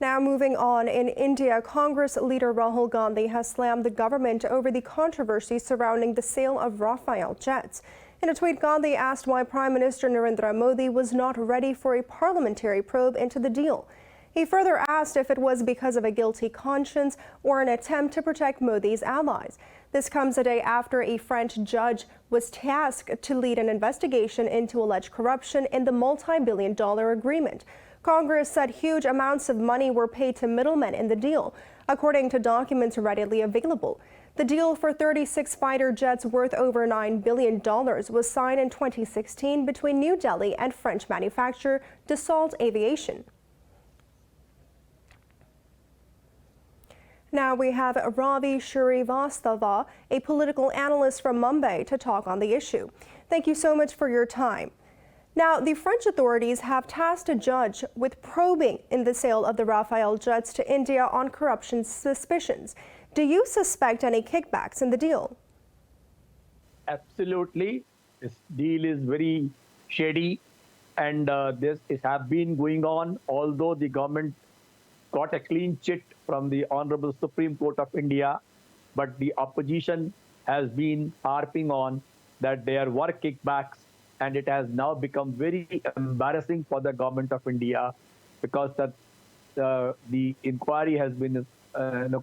Now moving on, in India, Congress leader Rahul Gandhi has slammed the government over the controversy surrounding the sale of Rafale jets. In a tweet, Gandhi asked why Prime Minister Narendra Modi was not ready for a parliamentary probe into the deal. He further asked if it was because of a guilty conscience or an attempt to protect Modi's allies. This comes a day after a French judge was tasked to lead an investigation into alleged corruption in the multi-billion-dollar agreement. Congress said huge amounts of money were paid to middlemen in the deal, according to documents readily available. The deal for 36 fighter jets worth over $9 billion was signed in 2016 between New Delhi and French manufacturer Dassault Aviation. Now we have Ravi Shrivastava, a political analyst from Mumbai, to talk on the issue. Thank you so much for your time. Now, the French authorities have tasked a judge with probing in the sale of the Rafale jets to India on corruption suspicions. Do you suspect any kickbacks in the deal? Absolutely. This deal is very shady, and this has been going on, although the government got a clean chit from the Honorable Supreme Court of India, but the opposition has been harping on that there were kickbacks, and it has now become very embarrassing for the government of India because the inquiry has been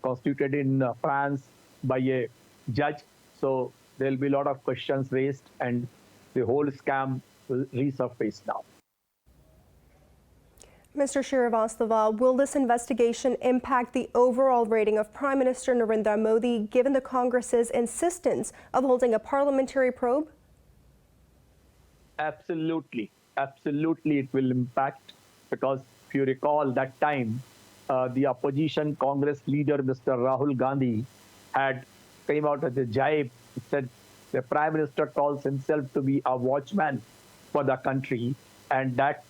constituted in France by a judge. So there will be a lot of questions raised, and the whole scam will resurface now. Mr. Shrivastava, will this investigation impact the overall rating of Prime Minister Narendra Modi, given the Congress's insistence of holding a parliamentary probe? Absolutely. Absolutely, it will impact, because if you recall that time, the opposition Congress leader, Mr. Rahul Gandhi, came out with a jibe. He said the Prime Minister calls himself to be a watchman for the country, and that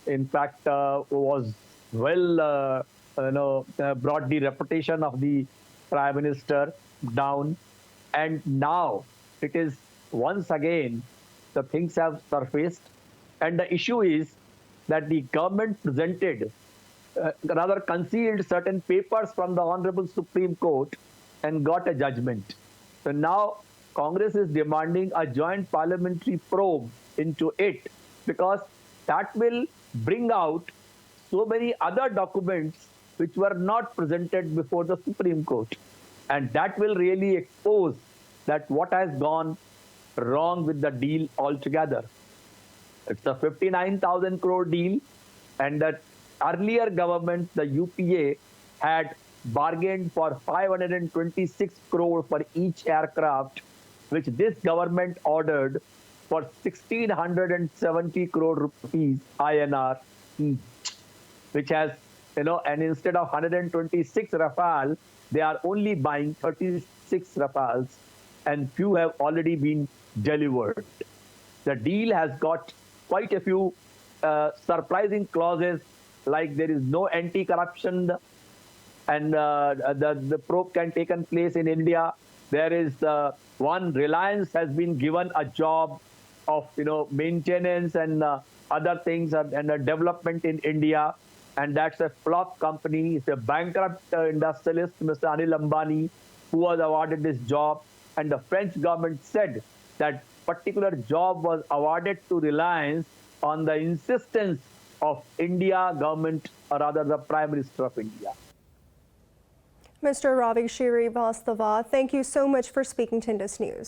in fact was brought the reputation of the Prime Minister down. And now it is once again the things have surfaced, and the issue is that the government presented rather concealed certain papers from the Honorable Supreme Court and got a judgment. So now Congress is demanding a joint parliamentary probe into it, because that will bring out so many other documents which were not presented before the Supreme Court. And that will really expose that what has gone wrong with the deal altogether. It's a 59,000 crore deal, and that earlier government, the UPA, had bargained for 526 crore for each aircraft, which this government ordered for 1,670 crore rupees INR each, which has, and instead of 126 Rafale, they are only buying 36 Rafales, and few have already been delivered. The deal has got quite a few surprising clauses, like there is no anti-corruption, and the probe can take place in India. There is one, Reliance has been given a job of maintenance and other things and development in India, and that's a flop company. It's a bankrupt industrialist, Mr. Anil Ambani, who was awarded this job, and the French government said that particular job was awarded to Reliance on the insistence of India government, or rather the Prime Minister of India. Mr. Ravi Shrivastava, thank you so much for speaking to Indus News.